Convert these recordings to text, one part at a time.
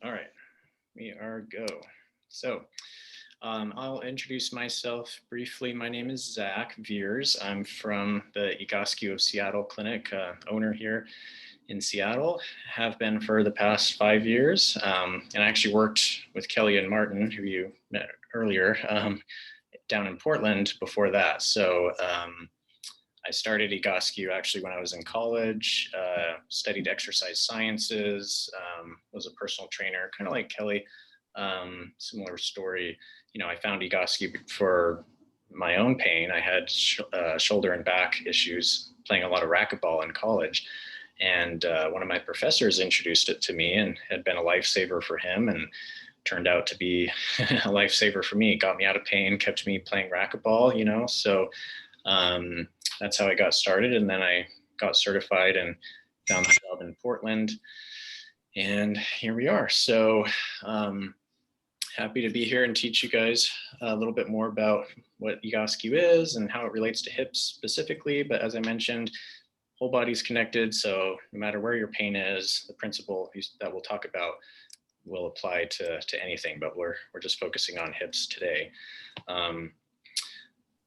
All right, we are go. So I'll introduce myself briefly. My name is Zach Veers. I'm from the Egoscue of Seattle Clinic, owner here in Seattle. Have been for the past 5 years, and I actually worked with Kelly and Martin, who you met earlier, down in Portland before that. So I started Egoscue actually when I was in college, studied exercise sciences, was a personal trainer, kind of like Kelly. Similar story. I found Egoscue for my own pain. I had shoulder and back issues playing a lot of racquetball in college. And one of my professors introduced it to me and had been a lifesaver for him and turned out to be a lifesaver for me. It got me out of pain, kept me playing racquetball. So um, that's how I got started. And then I got certified and found a job in Portland. And here we are. So happy to be here and teach you guys a little bit more about what Egoscue is and how it relates to hips specifically. But as I mentioned, whole body's connected. So no matter where your pain is, the principle that we'll talk about will apply to anything, but we're just focusing on hips today.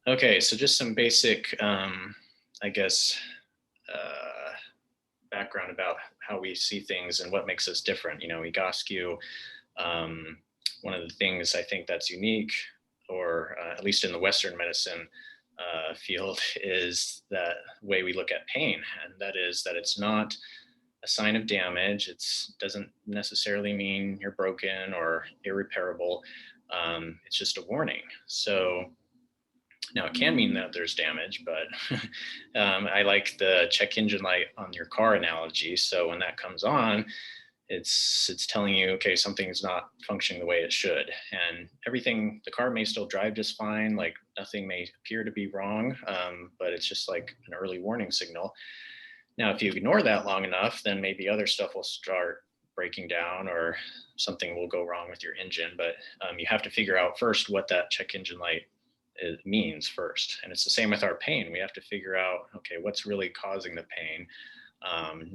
Okay, so just some basic, I guess, background about how we see things and what makes us different. Egoscue, one of the things I think that's unique, or at least in the Western medicine field, is that way we look at pain, and that is that it's not a sign of damage. It doesn't necessarily mean you're broken or irreparable. It's just a warning. So now it can mean that there's damage, but I like the check engine light on your car analogy. So when that comes on, it's telling you, okay, something's not functioning the way it should. And everything, the car may still drive just fine, like nothing may appear to be wrong, but it's just like an early warning signal. Now, if you ignore that long enough, then maybe other stuff will start breaking down or something will go wrong with your engine. But you have to figure out first what that check engine light means first. And it's the same with our pain. We have to figure out, okay, what's really causing the pain, and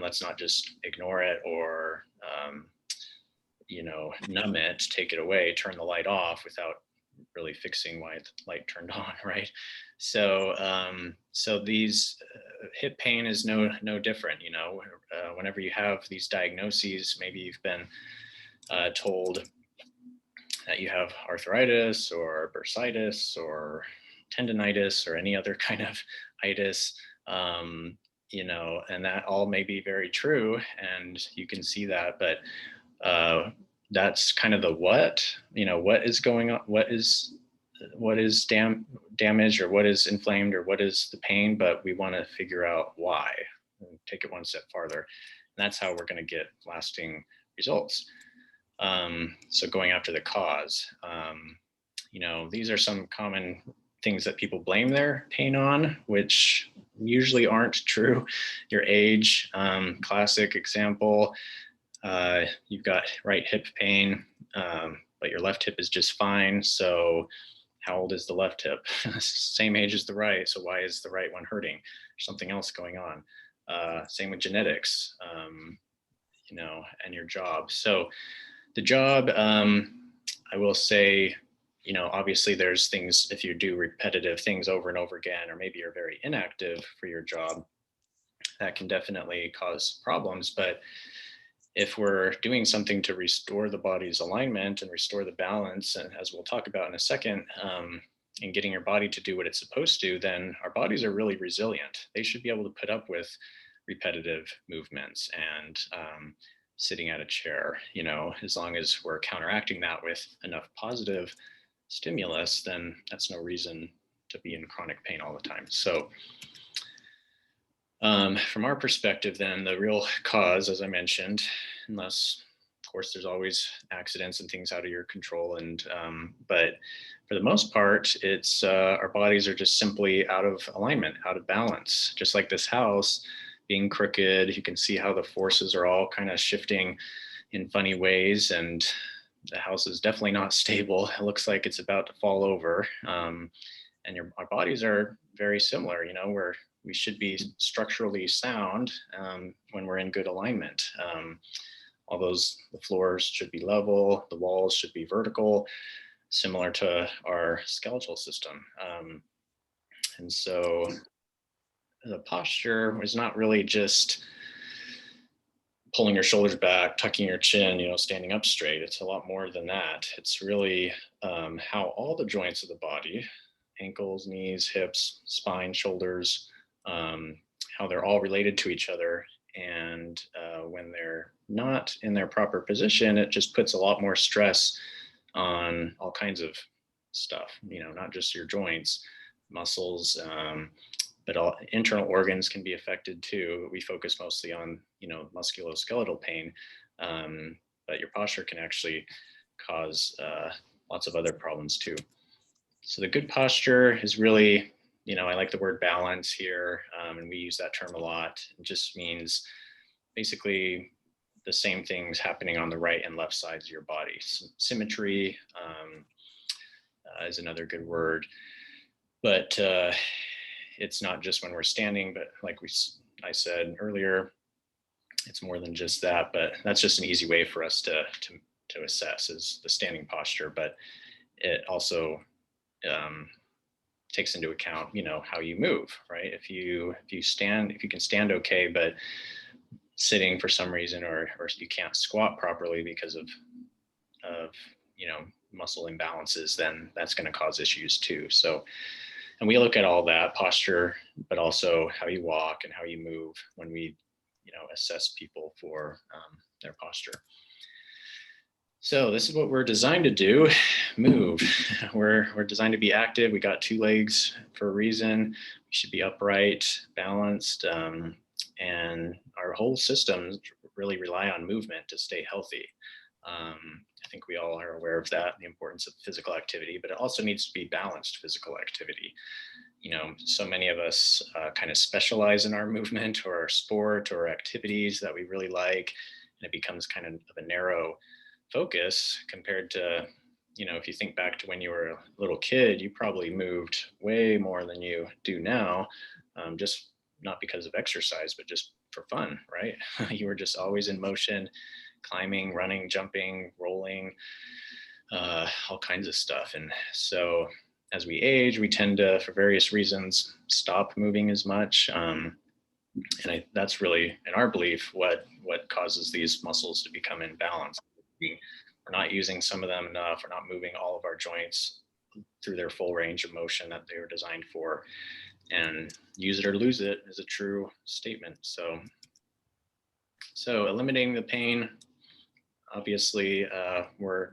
let's not just ignore it or, numb it, take it away, turn the light off without really fixing why the light turned on, right? So these hip pain is no different. Whenever you have these diagnoses, maybe you've been told that you have arthritis or bursitis or tendonitis or any other kind of itis, and that all may be very true, and you can see that, but that's kind of the what is going on, what is damaged, or what is inflamed, or what is the pain, but we want to figure out why and take it one step farther. And that's how we're going to get lasting results. So going after the cause, these are some common things that people blame their pain on, which usually aren't true. Your age, classic example, you've got right hip pain, but your left hip is just fine. So how old is the left hip? Same age as the right. So why is the right one hurting? There's something else going on. Same with genetics, and your job. So the job, I will say, obviously there's things, if you do repetitive things over and over again, or maybe you're very inactive for your job, that can definitely cause problems. But if we're doing something to restore the body's alignment and restore the balance, and as we'll talk about in a second, and getting your body to do what it's supposed to, then our bodies are really resilient. They should be able to put up with repetitive movements and sitting at a chair, as long as we're counteracting that with enough positive stimulus, then that's no reason to be in chronic pain all the time. So from our perspective, then the real cause, as I mentioned, unless of course there's always accidents and things out of your control, but for the most part, it's our bodies are just simply out of alignment, out of balance. Just like this house being crooked, you can see how the forces are all kind of shifting in funny ways, and the house is definitely not stable. It looks like it's about to fall over. And our bodies are very similar. We should be structurally sound when we're in good alignment. all those, the floors should be level, the walls should be vertical, similar to our skeletal system. And so the posture is not really just pulling your shoulders back, tucking your chin, standing up straight. It's a lot more than that. It's really how all the joints of the body, ankles, knees, hips, spine, shoulders, how they're all related to each other. And when they're not in their proper position, it just puts a lot more stress on all kinds of stuff, not just your joints, muscles, but all internal organs can be affected too. We focus mostly on, musculoskeletal pain, but your posture can actually cause lots of other problems too. So the good posture is really, I like the word balance here, and we use that term a lot. It just means basically the same things happening on the right and left sides of your body. Symmetry is another good word, but it's not just when we're standing, but like I said earlier, it's more than just that. But that's just an easy way for us to assess is the standing posture. But it also takes into account, how you move, right? If you can stand okay, but sitting for some reason, or you can't squat properly because of muscle imbalances, then that's going to cause issues too. So, and we look at all that posture, but also how you walk and how you move when we, assess people for their posture. So this is what we're designed to do, move. We're designed to be active. We got 2 legs for a reason. We should be upright, balanced, and our whole systems really rely on movement to stay healthy. I think we all are aware of that, the importance of physical activity, but it also needs to be balanced physical activity. So many of us kind of specialize in our movement or our sport or activities that we really like, and it becomes kind of a narrow focus compared to, if you think back to when you were a little kid, you probably moved way more than you do now, just not because of exercise, but just for fun, right? You were just always in motion, climbing, running, jumping, rolling, all kinds of stuff. And so as we age, we tend to, for various reasons, stop moving as much. That's really, in our belief, what causes these muscles to become imbalanced. We're not using some of them enough. We're not moving all of our joints through their full range of motion that they were designed for. And use it or lose it is a true statement. So eliminating the pain, obviously, we're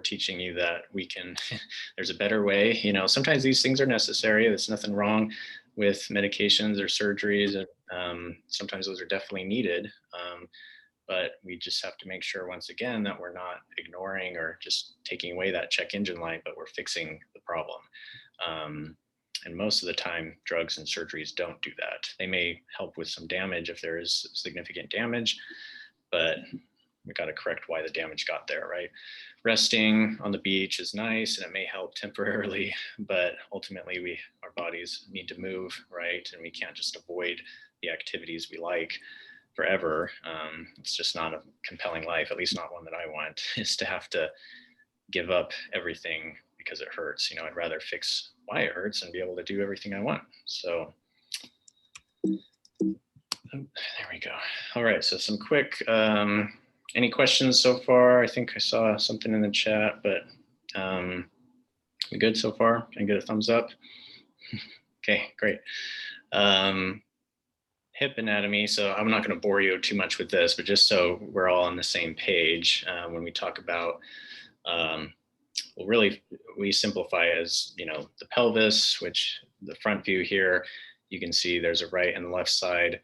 teaching you that we can, there's a better way. Sometimes these things are necessary. There's nothing wrong with medications or surgeries. Sometimes those are definitely needed. But we just have to make sure, once again, that we're not ignoring or just taking away that check engine light, but we're fixing the problem. And most of the time, drugs and surgeries don't do that. They may help with some damage if there is significant damage, but we got to correct why the damage got there, right? Resting on the beach is nice and it may help temporarily, but ultimately our bodies need to move, right? And we can't just avoid the activities we like forever. It's just not a compelling life, at least not one that I want, is to have to give up everything because it hurts. I'd rather fix why it hurts and be able to do everything I want. So there we go. All right, so some quick, any questions so far? I think I saw something in the chat, but we good so far? Can I get a thumbs up? Okay, great. Hip anatomy. So I'm not going to bore you too much with this, but just so we're all on the same page, when we talk about, well, really, we simplify as, the pelvis, which the front view here, you can see there's a right and left side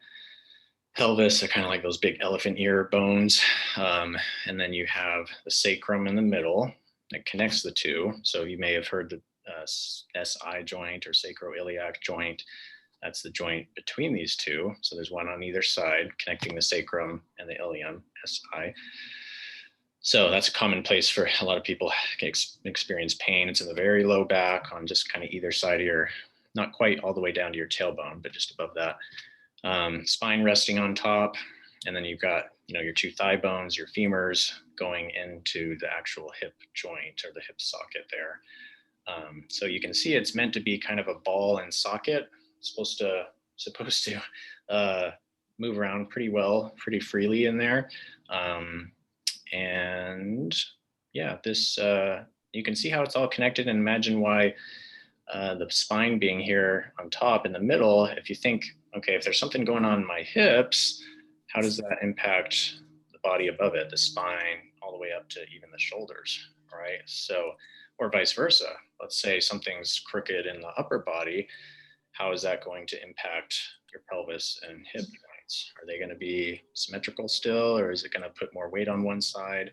pelvis. They're kind of like those big elephant ear bones. And then you have the sacrum in the middle that connects the two. So you may have heard the SI joint or sacroiliac joint. That's the joint between these two. So there's one on either side connecting the sacrum and the ilium, SI. So that's a common place for a lot of people can experience pain. It's in the very low back on just kind of either side of your, not quite all the way down to your tailbone, but just above that. Spine resting on top. And then you've got, your two thigh bones, your femurs going into the actual hip joint or the hip socket there. So you can see it's meant to be kind of a ball and socket. It's supposed to move around pretty well, pretty freely in there. And yeah, this you can see how it's all connected, and imagine why the spine being here on top in the middle. If you think, okay, if there's something going on in my hips, how does that impact the body above it, the spine, all the way up to even the shoulders, right? So, or vice versa. Let's say something's crooked in the upper body. How is that going to impact your pelvis and hip joints? Are they going to be symmetrical still, or is it going to put more weight on one side?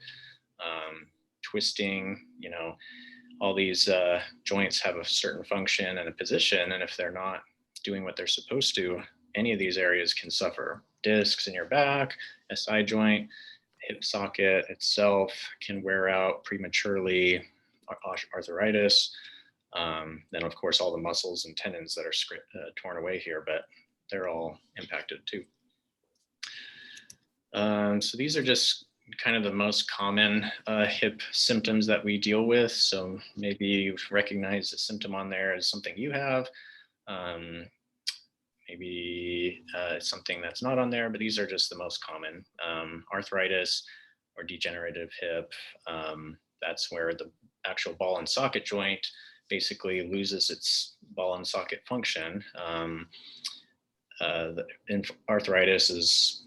Twisting, all these joints have a certain function and a position, and if they're not doing what they're supposed to, any of these areas can suffer. Discs in your back, SI joint, hip socket itself can wear out prematurely, arthritis. Then of course all the muscles and tendons that are torn away here, but they're all impacted too. So these are just kind of the most common hip symptoms that we deal with. So maybe you've recognized a symptom on there as something you have. Maybe it's something that's not on there, but these are just the most common. Arthritis or degenerative hip. That's where the actual ball and socket joint basically loses its ball and socket function. Arthritis is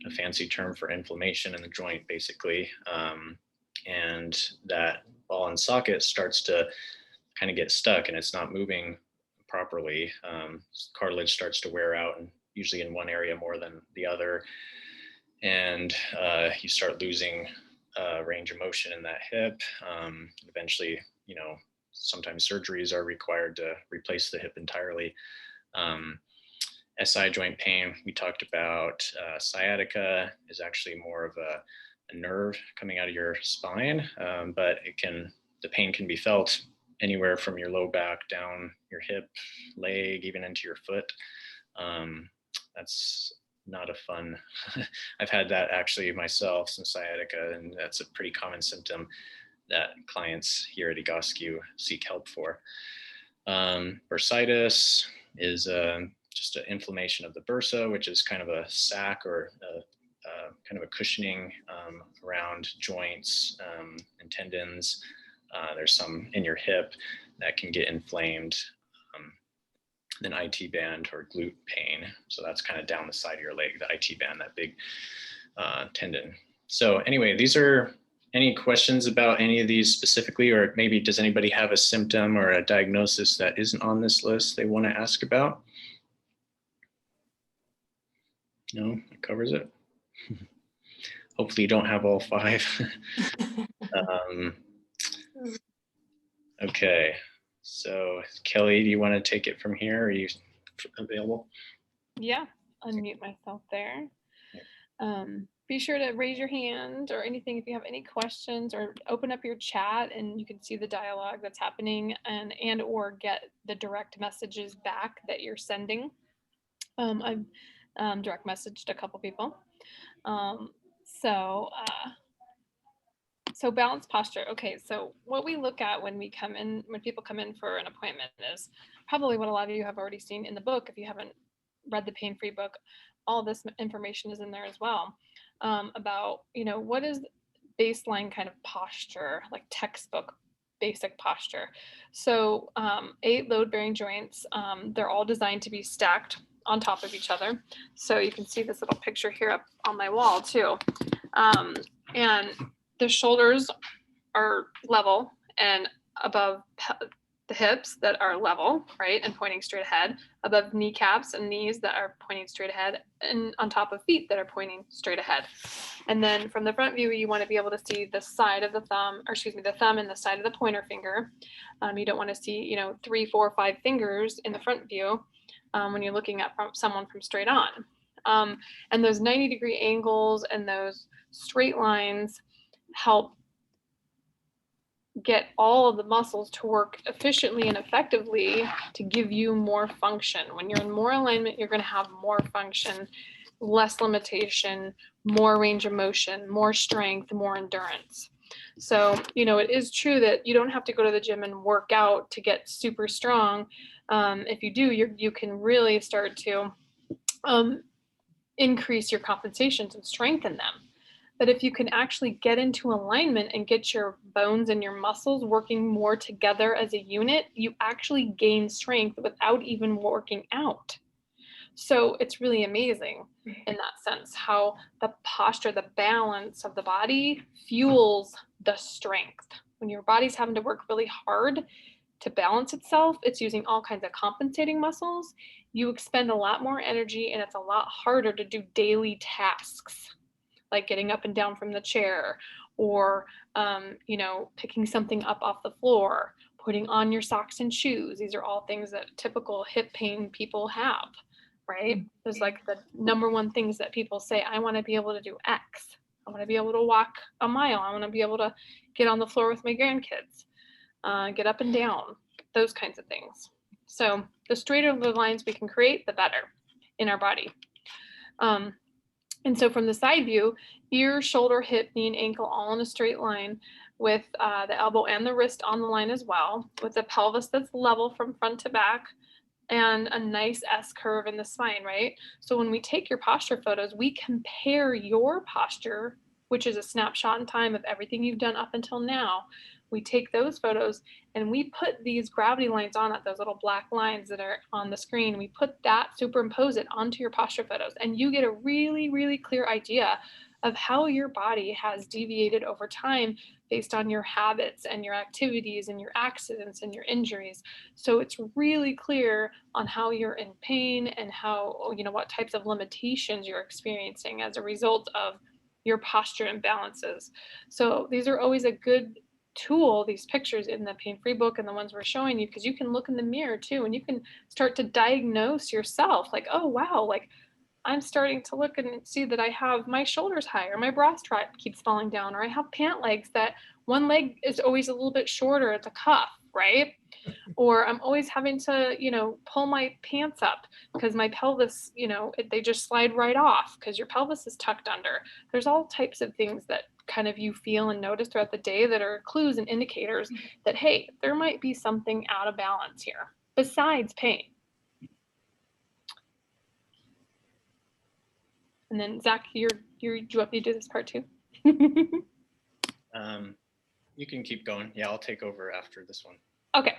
a fancy term for inflammation in the joint, basically. And that ball and socket starts to kind of get stuck and it's not moving properly. Cartilage starts to wear out, and usually in one area more than the other. And you start losing range of motion in that hip. Eventually, sometimes surgeries are required to replace the hip entirely. SI joint pain, we talked about. Sciatica is actually more of a nerve coming out of your spine, but the pain can be felt anywhere from your low back down your hip, leg, even into your foot. That's not a fun. I've had that actually myself, some sciatica, and that's a pretty common symptom that clients here at Egoscue seek help for. Bursitis is just an inflammation of the bursa, which is kind of a sac or kind of a cushioning around joints and tendons. There's some in your hip that can get inflamed. Then IT band or glute pain. So that's kind of down the side of your leg, the IT band, that big tendon. So anyway, these are any questions about any of these specifically, or maybe does anybody have a symptom or a diagnosis that isn't on this list they want to ask about? No, it covers it. Hopefully you don't have all 5. Okay, so Kelly, do you want to take it from here? Are you available? Yeah, unmute myself there. Be sure to raise your hand or anything if you have any questions, or open up your chat and you can see the dialogue that's happening and or get the direct messages back that you're sending. I've direct messaged a couple people. So balanced posture. Okay, so what we look at when people come in for an appointment is probably what a lot of you have already seen in the book. If you haven't read the Pain-Free book, all this information is in there as well, about, what is baseline kind of posture, like textbook basic posture. So 8 load-bearing joints, they're all designed to be stacked on top of each other. So you can see this little picture here up on my wall too. And the shoulders are level and above the hips that are level, right, and pointing straight ahead, above kneecaps and knees that are pointing straight ahead, and on top of feet that are pointing straight ahead. And then from the front view, you want to be able to see the side of the thumb, the thumb and the side of the pointer finger. You don't want to see, 3, 4, 5 fingers in the front view when you're looking at someone from straight on. And those 90-degree angles and those straight lines help get all of the muscles to work efficiently and effectively to give you more function. When you're in more alignment, you're going to have more function less limitation, more range of motion, more strength, more endurance. So, it is true that you don't have to go to the gym and work out to get super strong. If you do, you can really start to increase your compensations and strengthen them. But if you can actually get into alignment and get your bones and your muscles working more together as a unit, you actually gain strength without even working out. So it's really amazing in that sense how the posture, the balance of the body fuels the strength. When your body's having to work really hard to balance itself, it's using all kinds of compensating muscles. You expend a lot more energy and it's a lot harder to do daily tasks like getting up and down from the chair or, picking something up off the floor, putting on your socks and shoes. These are all things that typical hip pain people have, right? There's like the number one things that people say, I want to be able to do X. I want to be able to walk a mile. I want to be able to get on the floor with my grandkids, get up and down, those kinds of things. So the straighter the lines we can create, the better in our body. And so from the side view, ear, shoulder, hip, knee, and ankle all in a straight line with the elbow and the wrist on the line as well, with the pelvis that's level from front to back and a nice S curve in the spine, right? So when we take your posture photos, we compare your posture, which is a snapshot in time of everything you've done up until now. We take those photos and we put these gravity lines on it, those little black lines that are on the screen. We put that, superimpose it onto your posture photos, and you get a really, really clear idea of how your body has deviated over time based on your habits and your activities and your accidents and your injuries. So it's really clear on how you're in pain and how, what types of limitations you're experiencing as a result of your posture imbalances. So these are always a good tool, these pictures in the pain-free book and the ones we're showing you, because you can look in the mirror too and you can start to diagnose yourself like, oh wow, like I'm starting to look and see that I have my shoulders high or my bra strap keeps falling down, or I have pant legs that one leg is always a little bit shorter at the cuff, right? Or I'm always having to, pull my pants up because my pelvis, they just slide right off because your pelvis is tucked under. There's all types of things that kind of you feel and notice throughout the day that are clues and indicators that, hey, there might be something out of balance here besides pain. And then Zach, do you want me to do this part too? You can keep going. Yeah, I'll take over after this one. Okay.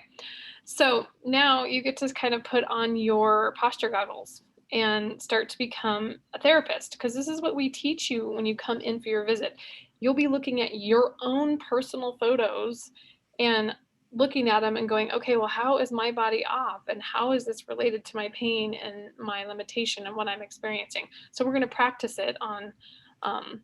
So now you get to kind of put on your posture goggles and start to become a therapist, because this is what we teach you when you come in for your visit. You'll be looking at your own personal photos and looking at them and going, okay, well, how is my body off? And how is this related to my pain and my limitation and what I'm experiencing? So we're going to practice it on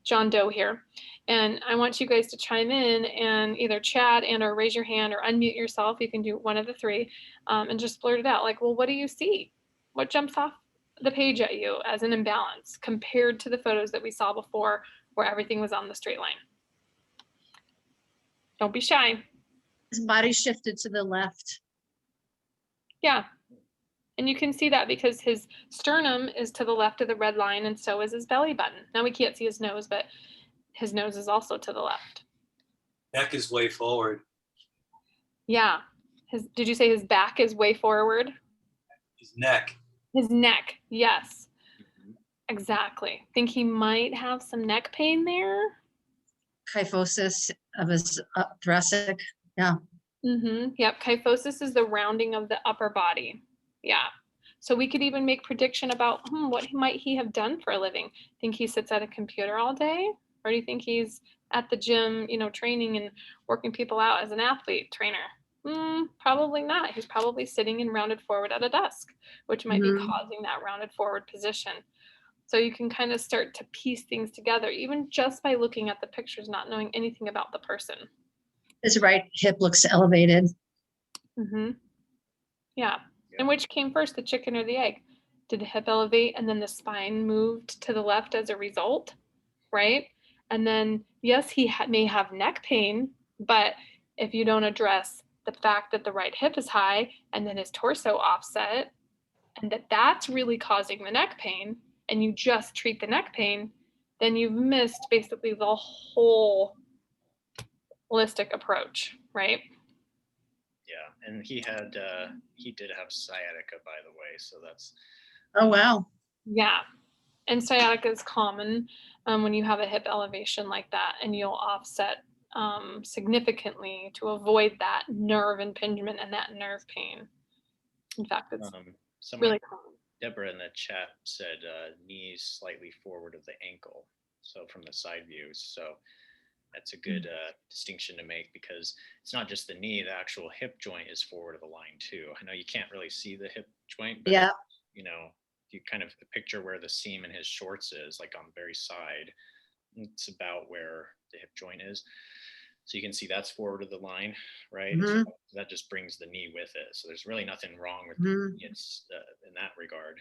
John Doe here. And I want you guys to chime in and either chat and or raise your hand or unmute yourself. You can do one of the three and just blurt it out like, well, what do you see? What jumps off the page at you as an imbalance compared to the photos that we saw before where everything was on the straight line? Don't be shy. His body shifted to the left. Yeah. And you can see that because his sternum is to the left of the red line and so is his belly button. Now we can't see his nose, but his nose is also to the left. Neck is way forward. Yeah. Did you say his back is way forward? His neck. His neck, yes. Exactly. Think he might have some neck pain there? Kyphosis of his thoracic. Yeah. Yep. Kyphosis is the rounding of the upper body. Yeah. So we could even make prediction about what might he have done for a living. Think he sits at a computer all day? Or do you think he's at the gym, training and working people out as an athlete trainer? Probably not. He's probably sitting and rounded forward at a desk, which might be causing that rounded forward position. So you can kind of start to piece things together, even just by looking at the pictures, not knowing anything about the person. His right hip looks elevated. Yeah. And which came first, the chicken or the egg? Did the hip elevate and then the spine moved to the left as a result, right? And then, yes, he may have neck pain, but if you don't address the fact that the right hip is high and then his torso offset, and that's really causing the neck pain, and you just treat the neck pain, then you've missed basically the whole holistic approach, right? Yeah, and he did have sciatica, by the way, so that's Oh, wow. Yeah. And sciatica is common when you have a hip elevation like that, and you'll offset significantly to avoid that nerve impingement and that nerve pain. In fact, it's someone, really common. Deborah in the chat said knees slightly forward of the ankle, so from the side views. So that's a good distinction to make, because it's not just the knee, the actual hip joint is forward of the line too. I know you can't really see the hip joint, but Yeah. you know, if you kind of picture where the seam in his shorts is, like on the very side, it's about where the hip joint is. So you can see that's forward of the line, right? Mhm. So that just brings the knee with it. So there's really nothing wrong with Mhm. it's in that regard.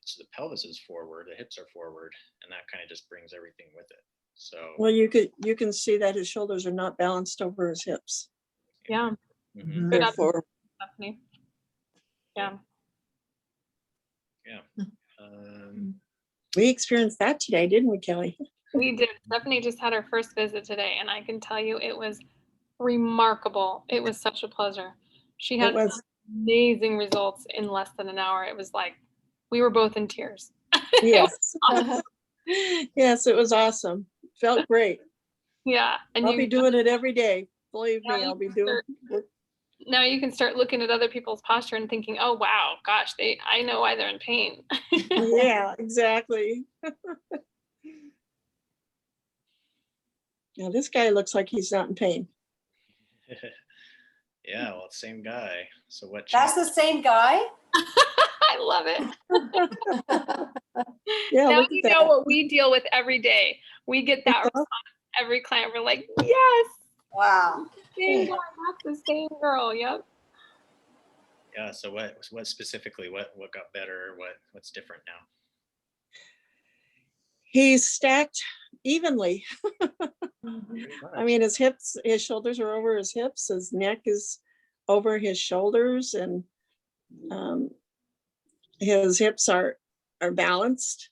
So the pelvis is forward, the hips are forward, and that kind of just brings everything with it. So Well, you can see that his shoulders are not balanced over his hips. Yeah. mhm. Good Therefore, Stephanie. Yeah. Yeah. we experienced that today, didn't we, Kelly? We did. Stephanie just had her first visit today, and I can tell you it was remarkable. It was such a pleasure. She had It was, amazing results in less than an hour. It was like we were both in tears. yes. Awesome. Yes, it was awesome. Felt great. Yeah. And I'll be doing it every day. Believe Yeah, me, you I'll be can doing. now you can start looking at other people's posture and thinking, oh wow, gosh, I know why they're in pain. Yeah, exactly. Now this guy looks like he's not in pain. Yeah, well, same guy. So what? That's the same guy? I love it. Yeah, Now look you at know that. what we deal with every day. We get that response. Every client, we're like, yes, Wow. same guy, that's the same girl. Yep. Yeah. So what specifically? What got better? What's different now? He's stacked evenly. Mhm. I mean, his shoulders are over his hips, his neck is over his shoulders, and his hips are balanced.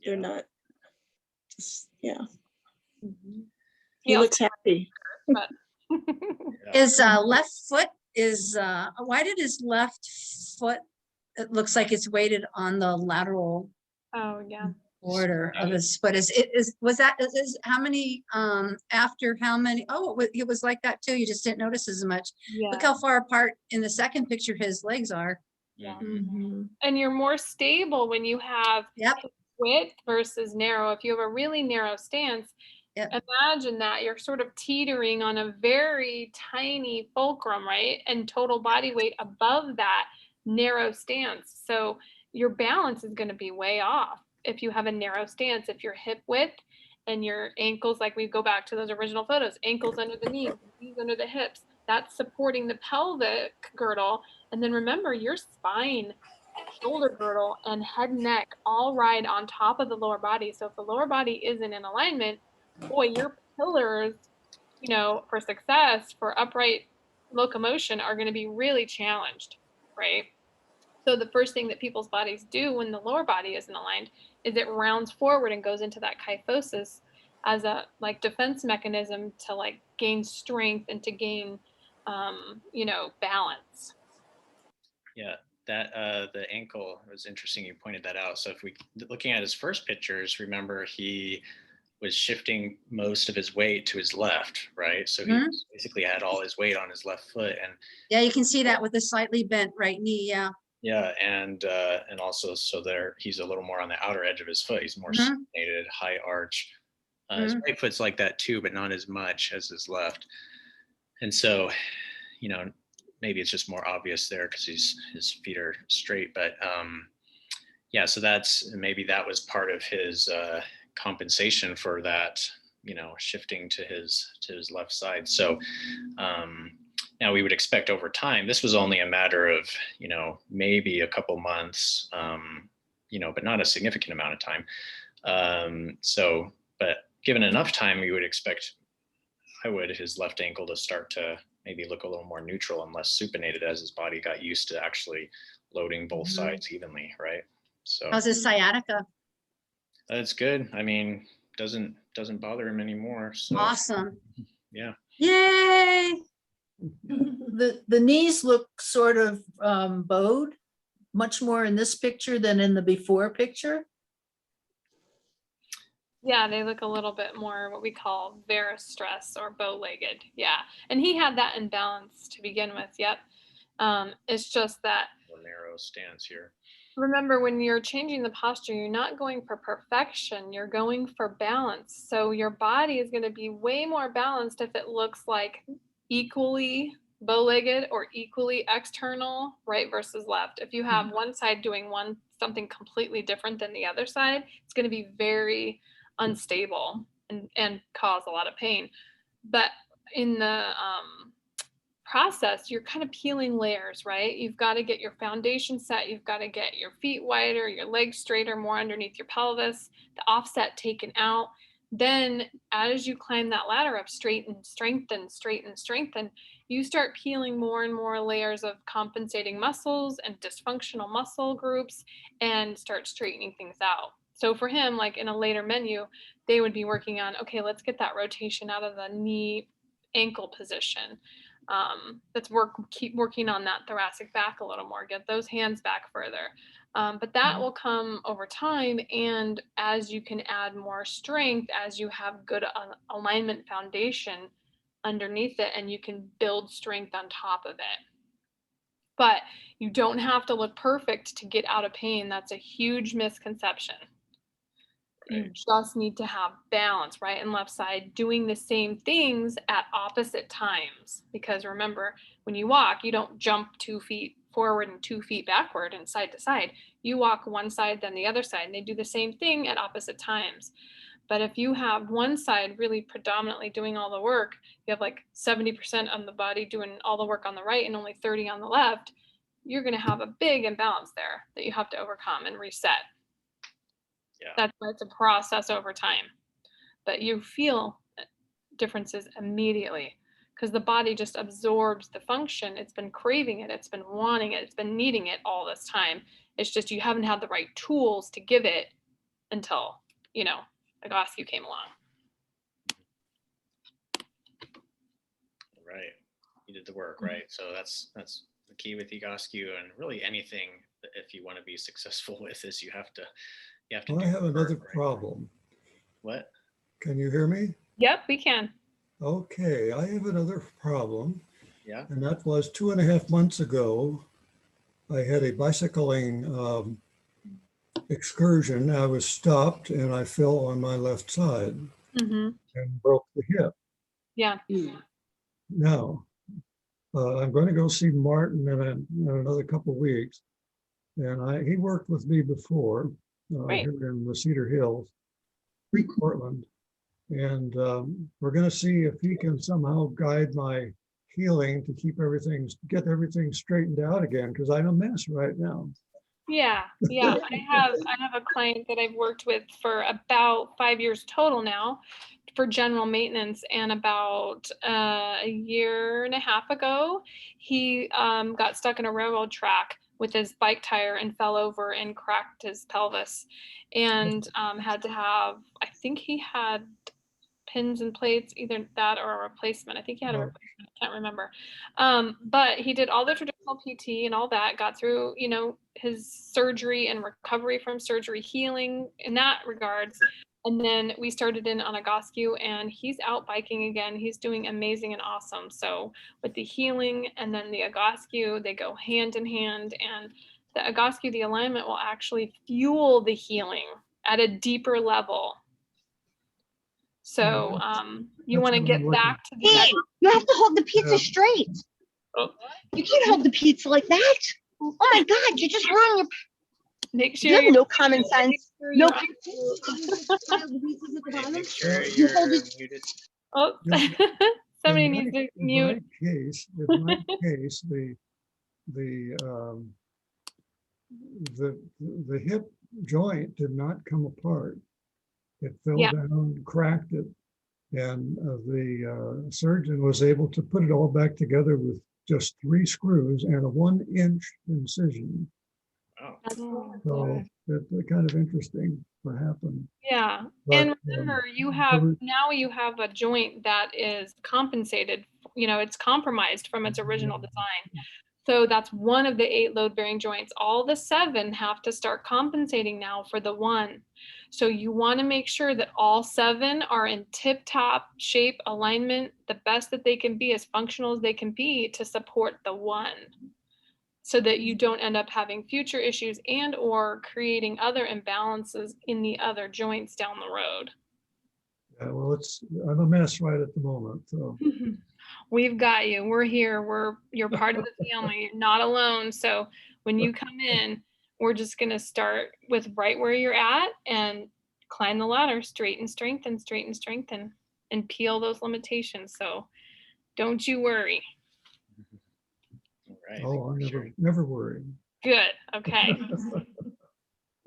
They're Yeah. not just, yeah. Mhm. He also- looks happy. but Yeah. His left foot is, why did his left foot, it looks like it's weighted on the lateral oh yeah. border of his foot. Was that, how many, after how many? Oh, it was like that too. You just didn't notice as much. Look Yeah. how far apart in the second picture his legs are. Mhm. And you're more stable when you have Yep. width versus narrow. If you have a really narrow stance, Yep. imagine that you're sort of teetering on a very tiny fulcrum, right? And total body weight above that narrow stance. So your balance is going to be way off if you have a narrow stance. If your hip width and your ankles, like we go back to those original photos, ankles under the knees, knees under the hips, that's supporting the pelvic girdle. And then remember, your spine, shoulder girdle, and head and neck all ride on top of the lower body. So if the lower body isn't in alignment, boy, your pillars, for success, for upright locomotion are going to be really challenged, right? So the first thing that people's bodies do when the lower body isn't aligned is it rounds forward and goes into that kyphosis as a defense mechanism to gain strength and to gain balance. Yeah, that the ankle was interesting. You pointed that out. So if we looking at his first pictures, remember he was shifting most of his weight to his left, right? So he basically had all his weight on his left foot, and Yeah, you can see that with the slightly bent right knee. Yeah. yeah, and also so there he's a little more on the outer edge of his foot. He's more supinated, high arch. His right foot's like that too, but not as much as his left. And so, maybe it's just more obvious there because his feet are straight. But yeah, so maybe that was part of his compensation for that, shifting to his left side. So now we would expect over time, this was only a matter of, maybe a couple months, but not a significant amount of time. But given enough time, you would expect, his left ankle to start to maybe look a little more neutral and less supinated as his body got used to actually loading both sides evenly, right? So How's his sciatica? that's good. I mean, doesn't bother him anymore. So Awesome. yeah. Yay. The knees look sort of bowed, much more in this picture than in the before picture. Yeah, they look a little bit more what we call varistress or bow-legged. Yeah, and he had that imbalance to begin with. Yep. It's just that More narrow stance here. remember, when you're changing the posture, you're not going for perfection, you're going for balance. So your body is going to be way more balanced if it looks like equally bow-legged or equally external, right versus left. If you have one side doing something completely different than the other side, it's going to be very unstable and cause a lot of pain. But in the process, you're kind of peeling layers, right? You've got to get your foundation set. You've got to get your feet wider, your legs straighter, more underneath your pelvis, the offset taken out. Then as you climb that ladder up, straighten, strengthen, straighten, strengthen, you start peeling more and more layers of compensating muscles and dysfunctional muscle groups and start straightening things out. So for him, like in a later menu, they would be working on, okay, let's get that rotation out of the knee ankle position. Keep working on that thoracic back a little more, get those hands back further. But that will come over time. And as you can add more strength, as you have good alignment foundation underneath it, and you can build strength on top of it. But you don't have to look perfect to get out of pain. That's a huge misconception. You just need to have balance, right and left side doing the same things at opposite times. Because remember, when you walk, you don't jump 2 feet forward and 2 feet backward and side to side. You walk one side, then the other side, and they do the same thing at opposite times. But if you have one side really predominantly doing all the work, you have like 70% of the body doing all the work on the right and only 30 on the left, you're going to have a big imbalance there that you have to overcome and reset. Yeah. That's why it's a process over time. But you feel differences immediately because the body just absorbs the function. It's been craving it. It's been wanting it. It's been needing it all this time. It's just you haven't had the right tools to give it until, Egoscue came along. Right. You did the work, right? So that's the key with Egoscue, and really anything that if you want to be successful with is you have to I do have the another work, right? problem. What? Can you hear me? Yep, we can. Okay, I have another problem. Yeah. And that was 2.5 months ago, I had a bicycling excursion. I was stopped and I fell on my left side Mm-hmm. and broke the hip. Yeah. Now, I'm going to go see Martin in another couple of weeks. And he worked with me before Right. here in the Cedar Hills, Portland. And we're going to see if he can somehow guide my healing to get everything straightened out again, because I'm a mess right now. Yeah. I have a client that I've worked with for about 5 years total now for general maintenance, and about a year and a half ago, he got stuck in a railroad track with his bike tire and fell over and cracked his pelvis, and had to have, I think he had pins and plates, either that or a replacement. I think he had a replacement, I can't remember. But he did all the traditional PT and all that, got through, his surgery and recovery from surgery, healing in that regards. And then we started in on Egoscue, and he's out biking again. He's doing amazing and awesome. So with the healing and then the Egoscue, they go hand in hand. And the Egoscue, the alignment will actually fuel the healing at a deeper level. So you want to get back to the Hey, you have to hold the pizza straight. Oh. You can't hold the pizza like that. Oh my God, you're just ruining your. Make You sure have no common sense. No. Make sure You hold you're it. muted. Oh, somebody needs to mute. In my case, the hip joint did not come apart. It fell down, cracked it, and the surgeon was able to put it all back together with just 3 screws and a 1-inch incision. Wow. Wow. So it's kind of interesting what happened. Yeah, But, and remember, every- now you have a joint that is compensated, it's compromised from its original design. So that's one of the 8 load-bearing joints. All the 7 have to start compensating now for the one. So you want to make sure that all 7 are in tip-top shape, alignment, the best that they can be, as functional as they can be to support the one, so that you don't end up having future issues and or creating other imbalances in the other joints down the road. Yeah, well, I'm a mess right at the moment, so. We've got you. We're here. You're part of the family. You're not alone. So when you come in, we're just going to start with right where you're at and climb the ladder, straighten, strengthen, and peel those limitations. So don't you worry. All right. Oh, I'm Sure. never worried. Good. Okay.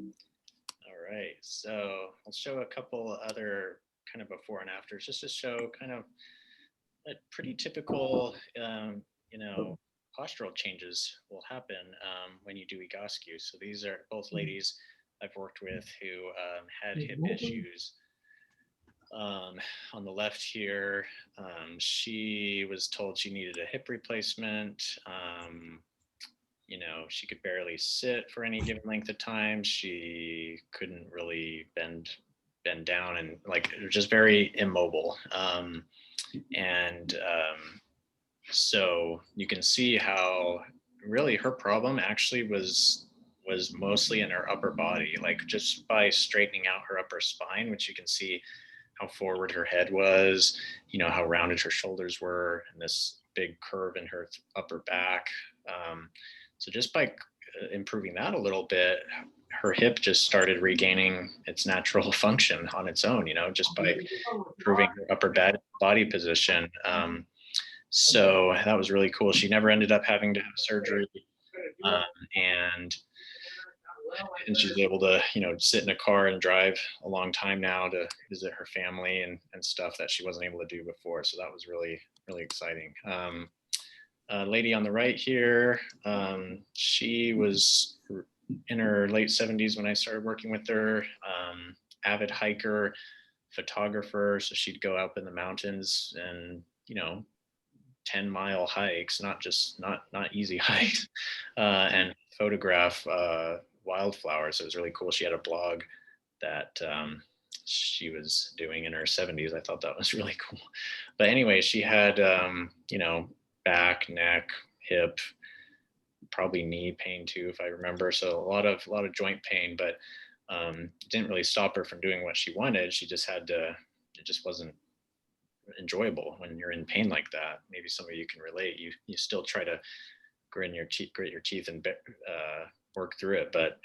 All right. So I'll show a couple other kind of before and afters just to show kind of a pretty typical, postural changes will happen when you do Egoscue. So these are both ladies I've worked with who had hip issues. On the left here, she was told she needed a hip replacement. She could barely sit for any given length of time. She couldn't really bend down, and just very immobile. So you can see how really her problem actually was mostly in her upper body, like just by straightening out her upper spine, which you can see how forward her head was, how rounded her shoulders were, and this big curve in her upper back. So just by improving that a little bit, her hip just started regaining its natural function on its own, just by improving her upper body position. So that was really cool. She never ended up having to have surgery. And she's able to, sit in a car and drive a long time now to visit her family and stuff that she wasn't able to do before. So that was really, really exciting. Lady on the right here, she was in her late 70s when I started working with her, avid hiker, photographer. So she'd go up in the mountains and, 10-mile hikes, not easy hikes, and photograph wildflowers. It was really cool. She had a blog that she was doing in her 70s. I thought that was really cool. But anyway, she had, back, neck, hip, probably knee pain too, if I remember. So a lot of joint pain, but didn't really stop her from doing what she wanted. She just had to, it just wasn't enjoyable when you're in pain like that. Maybe some of you can relate. You still try to grit your teeth and work through it, but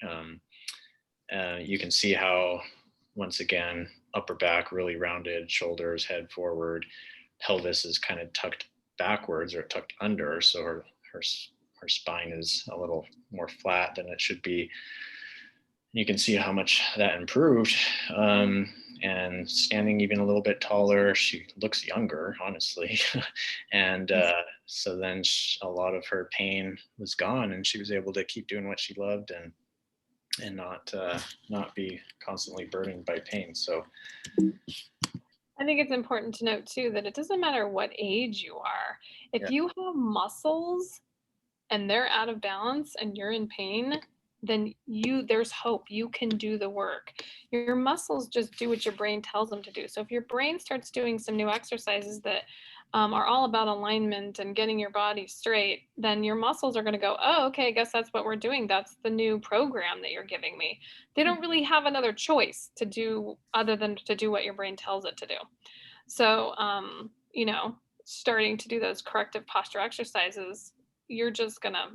you can see how, once again, upper back really rounded, shoulders, head forward, pelvis is kind of tucked backwards or tucked under, so her spine is a little more flat than it should be. You can see how much that improved. And standing even a little bit taller, she looks younger, honestly. And so then a lot of her pain was gone, and she was able to keep doing what she loved and not be constantly burdened by pain. So I think it's important to note too that it doesn't matter what age you are. If you have muscles and they're out of balance and you're in pain, then there's hope. You can do the work. Your muscles just do what your brain tells them to do. So if your brain starts doing some new exercises that are all about alignment and getting your body straight, then your muscles are going to go, oh, okay, I guess that's what we're doing. That's the new program that you're giving me. They don't really have another choice to do other than to do what your brain tells it to do. So, starting to do those corrective posture exercises, you're just going to,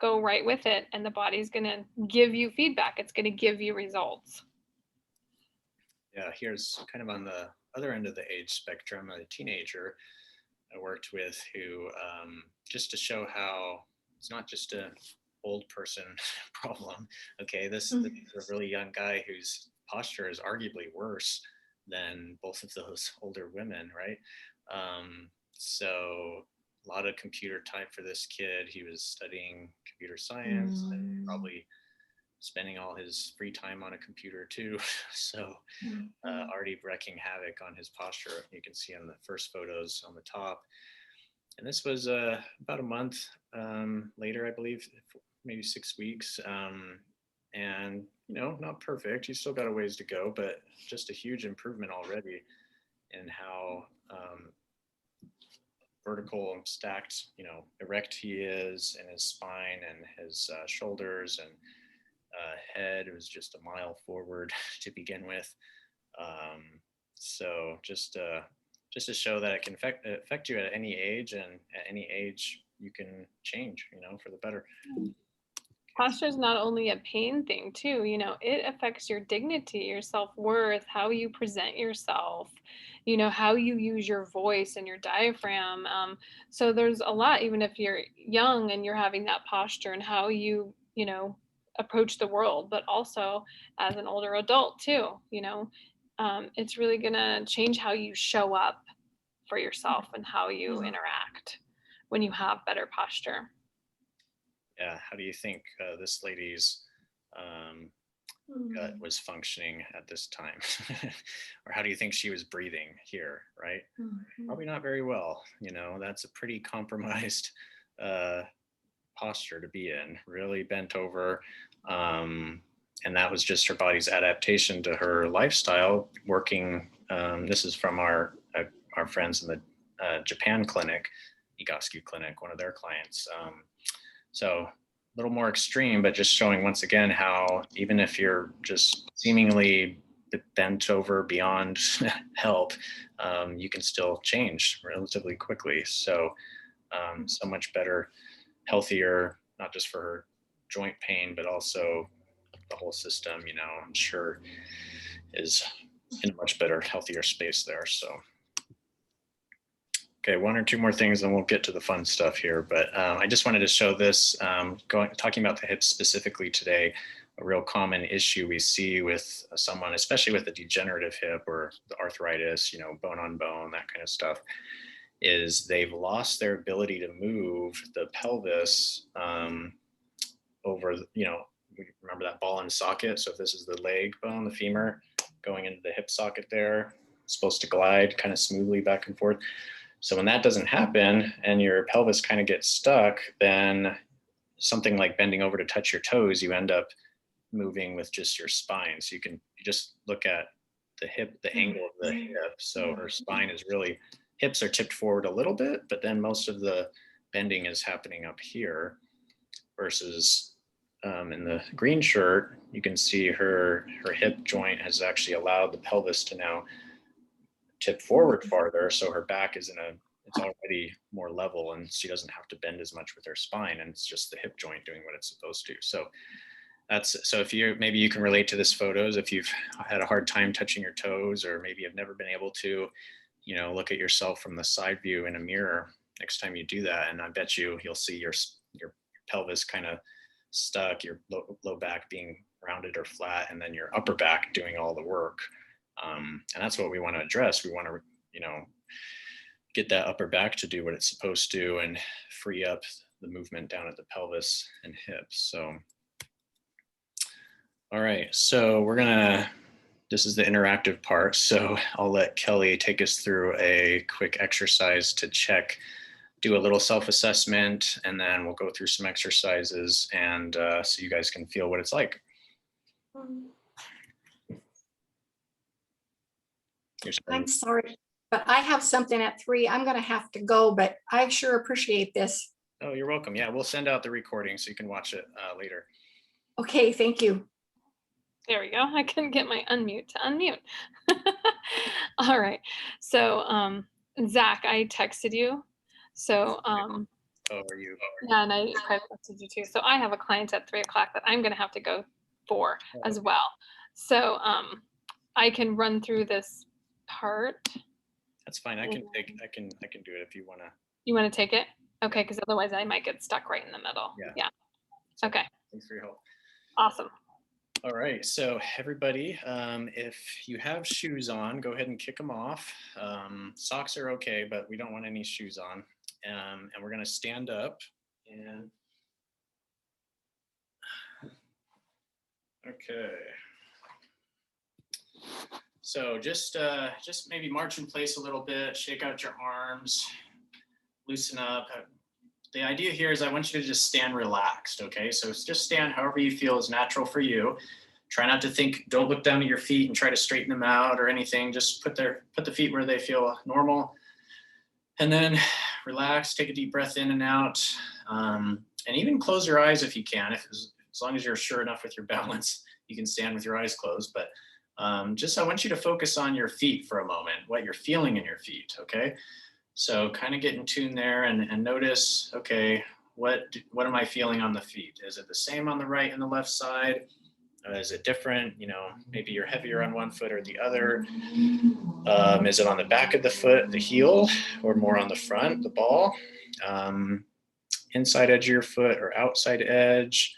go right with it, and the body's going to give you feedback. It's going to give you results. Yeah, here's kind of on the other end of the age spectrum, a teenager I worked with who, just to show how it's not just an old person problem. Okay, this is a really young guy whose posture is arguably worse than both of those older women, right? So a lot of computer time for this kid. He was studying computer science and probably spending all his free time on a computer too. So already wreaking havoc on his posture. You can see on the first photos on the top. And this was about a month later, I believe, maybe 6 weeks. And, you know, not perfect. He's still got a ways to go, but just a huge improvement already in how vertical and stacked, you know, erect he is in his spine and his shoulders and head. It was just a mile forward to begin with. So just to show that it can affect you at any age, and at any age you can change, you know, for the better. Posture is not only a pain thing too, you know, it affects your dignity, your self-worth, how you present yourself, you know, how you use your voice and your diaphragm. So there's a lot, even if you're young and you're having that posture, and how you know, approach the world, but also as an older adult too, you know, it's really gonna change how you show up for yourself and how you interact when you have better posture. Yeah, how do you think this lady's gut was functioning at this time? Or how do you think she was breathing here, right? Probably not very well. You know, that's a pretty compromised posture to be in, really bent over. And that was just her body's adaptation to her lifestyle working. This is from our friends in the Japan clinic, Egoscue clinic, one of their clients. So a little more extreme, but just showing once again how even if you're just seemingly bent over beyond help, you can still change relatively quickly. So so much better, healthier, not just for her joint pain, but also the whole system, you know, I'm sure is in a much better, healthier space there. So okay, one or two more things, and we'll get to the fun stuff here. But I just wanted to show this, talking about the hips specifically today. A real common issue we see with someone, especially with a degenerative hip or the arthritis, you know, bone on bone, that kind of stuff, is they've lost their ability to move the pelvis over, you know, we remember that ball and socket. So if this is the leg bone, the femur, going into the hip socket there, it's supposed to glide kind of smoothly back and forth. So when that doesn't happen and your pelvis kind of gets stuck, then something like bending over to touch your toes, you end up moving with just your spine. So you just look at the hip, the angle of the hip. So her spine is really, hips are tipped forward a little bit, but then most of the bending is happening up here versus in the green shirt, you can see her hip joint has actually allowed the pelvis to now tip forward farther, so her back is it's already more level, and she doesn't have to bend as much with her spine, and it's just the hip joint doing what it's supposed to. So if maybe you can relate to this photos, if you've had a hard time touching your toes, or maybe you've never been able to, you know, look at yourself from the side view in a mirror. Next time you do that, and I bet you'll see your pelvis kind of stuck, your low back being rounded or flat, and then your upper back doing all the work. And that's what we want to address. We want to, you know, get that upper back to do what it's supposed to and free up the movement down at the pelvis and hips. So, all right, so this is the interactive part. So I'll let Kelly take us through a quick exercise to do a little self-assessment, and then we'll go through some exercises, and so you guys can feel what it's like. I'm sorry, but I have something at 3. I'm going to have to go, but I sure appreciate this. Oh, you're welcome. Yeah, we'll send out the recording so you can watch it later. Okay, thank you. There we go. I couldn't get my unmute to unmute. All right. So, Zach, I texted you. So, oh, are you? yeah, and I private messaged you too. So I have a client at 3 o'clock that I'm going to have to go for as well. So, I can run through this part. That's fine. I can do it if you want to. You want to take it? Okay, because otherwise I might get stuck right in the middle. Yeah. Okay. Thanks for your help. Awesome. All right, so everybody, if you have shoes on, go ahead and kick them off. Socks are okay, but we don't want any shoes on. and we're going to stand up and okay. So just maybe march in place a little bit, shake out your arms, loosen up. The idea here is I want you to just stand relaxed, okay? So just stand however you feel is natural for you. Try not to think, don't look down at your feet and try to straighten them out or anything. Just put the feet where they feel normal. And then relax, take a deep breath in and out. And even close your eyes if you can, as long as you're sure enough with your balance, you can stand with your eyes closed. But just I want you to focus on your feet for a moment, what you're feeling in your feet, okay? So kind of get in tune there and notice, okay, what am I feeling on the feet? Is it the same on the right and the left side? Is it different? You know, maybe you're heavier on one foot or the other. Is it on the back of the foot, the heel, or more on the front, the ball? Inside edge of your foot or outside edge?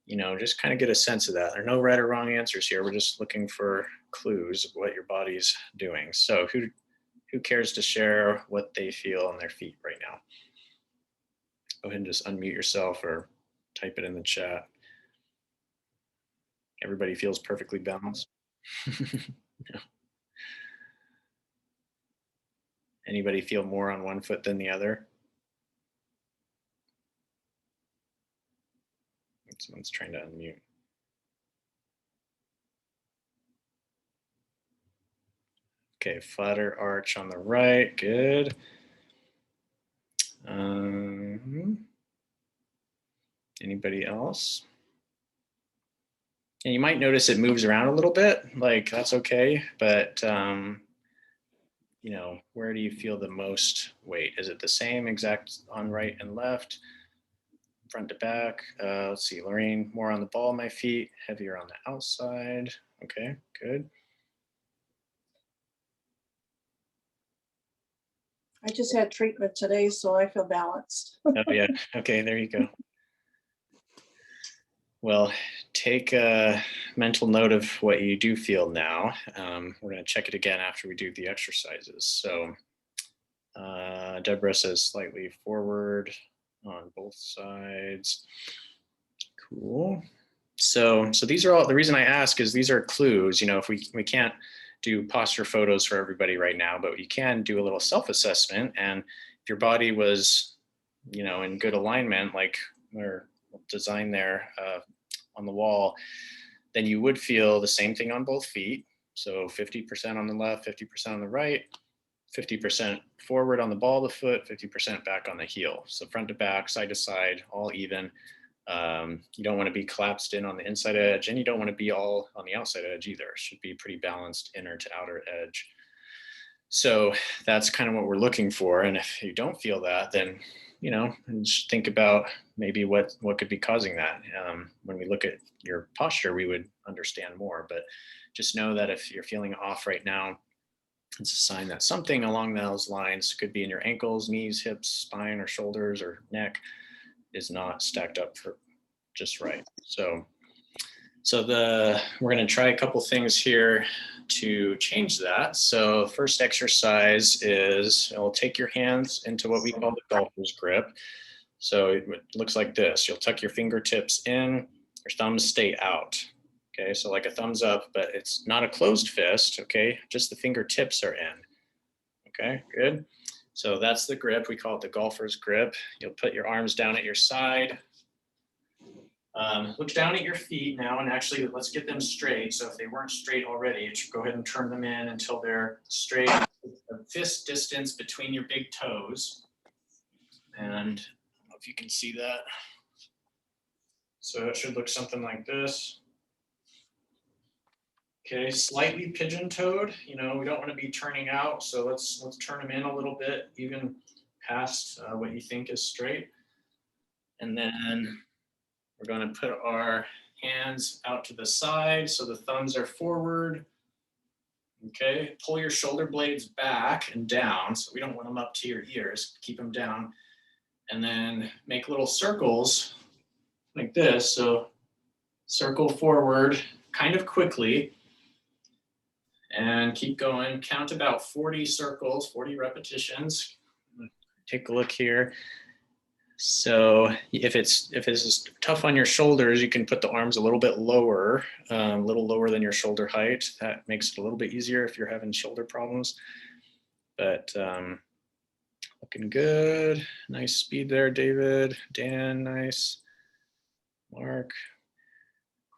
You know, just kind of get a sense of that. There are no right or wrong answers here. We're just looking for clues of what your body's doing. So who cares to share what they feel on their feet right now? Go ahead and just unmute yourself or type it in the chat. Everybody feels perfectly balanced. Yeah. Anybody feel more on one foot than the other? Someone's trying to unmute. Okay, flatter arch on the right, good. Anybody else? And you might notice it moves around a little bit, like that's okay, but you know, where do you feel the most weight? Is it the same exact on right and left, front to back? Let's see, Lorraine, more on the ball of my feet, heavier on the outside. Okay, good. I just had treatment today, so I feel balanced. Oh yeah, okay, there you go. Well, take a mental note of what you do feel now. We're going to check it again after we do the exercises. So Deborah says slightly forward on both sides. Cool. So these are all, the reason I ask is these are clues. You know, if we can't do posture photos for everybody right now, but you can do a little self-assessment. And if your body was, you know, in good alignment, like we're designed there on the wall, then you would feel the same thing on both feet. So 50% on the left, 50% on the right, 50% forward on the ball of the foot, 50% back on the heel. So front to back, side to side, all even. You don't want to be collapsed in on the inside edge, and you don't want to be all on the outside edge either. It should be pretty balanced inner to outer edge. So that's kind of what we're looking for. And if you don't feel that, then, you know, just think about maybe what could be causing that. When we look at your posture, we would understand more, but just know that if you're feeling off right now, it's a sign that something along those lines could be in your ankles, knees, hips, spine, or shoulders, or neck is not stacked up for just right. So we're going to try a couple things here to change that. So first exercise is we'll take your hands into what we call the golfer's grip. So it looks like this. You'll tuck your fingertips in, your thumbs stay out. Okay, so like a thumbs up, but it's not a closed fist, okay? Just the fingertips are in. Okay, good. So that's the grip. We call it the golfer's grip. You'll put your arms down at your side. Look down at your feet now, and actually let's get them straight. So if they weren't straight already, go ahead and turn them in until they're straight. A fist distance between your big toes. And I don't know if you can see that. So it should look something like this. Okay, slightly pigeon-toed. You know, we don't want to be turning out, so let's turn them in a little bit, even past what you think is straight. And then we're going to put our hands out to the side, so the thumbs are forward. Okay, pull your shoulder blades back and down, so we don't want them up to your ears. Keep them down, and then make little circles like this. So circle forward, kind of quickly. And keep going, count about 40 circles, 40 repetitions. take a look here. So if it's tough on your shoulders, you can put the arms a little bit lower, a little lower than your shoulder height. That makes it a little bit easier if you're having shoulder problems. But looking good. Nice speed there, David. Dan, nice. Mark,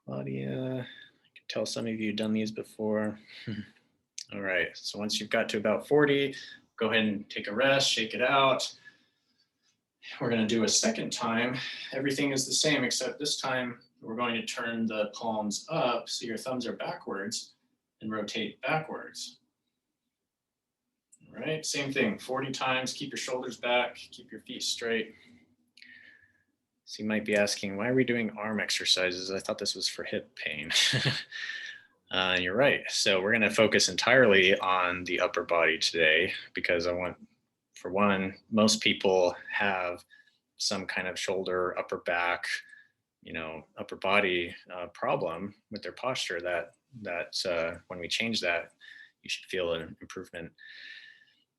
Claudia. I can tell some of you have done these before. All right, so once you've got to about 40, go ahead and take a rest, shake it out. We're going to do a second time. Everything is the same, except this time we're going to turn the palms up so your thumbs are backwards and rotate backwards. All right, same thing, 40 times. Keep your shoulders back, keep your feet straight. So you might be asking, why are we doing arm exercises? I thought this was for hip pain. You're right. So we're going to focus entirely on the upper body today because I want, for one, most people have some kind of shoulder, upper back, upper body problem with their posture that when we change that, you should feel an improvement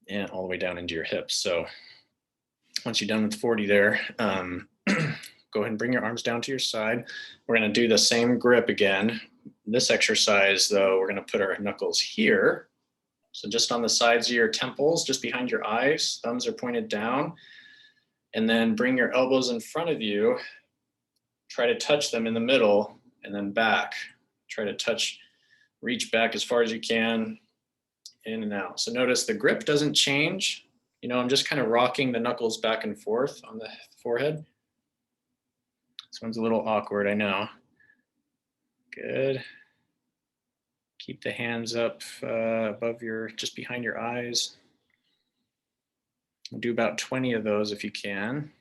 and all the way down into your hips. So once you're done with 40 there, go ahead and bring your arms down to your side. We're going to do the same grip again. This exercise, though, we're going to put our knuckles here. So just on the sides of your temples, just behind your eyes, thumbs are pointed down. And then bring your elbows in front of you. Try to touch them in the middle and then back. Try to reach back as far as you can, in and out. So notice the grip doesn't change. I'm just kind of rocking the knuckles back and forth on the forehead. This one's a little awkward, I know. Good. Keep the hands up above just behind your eyes. We'll do about 20 of those if you can.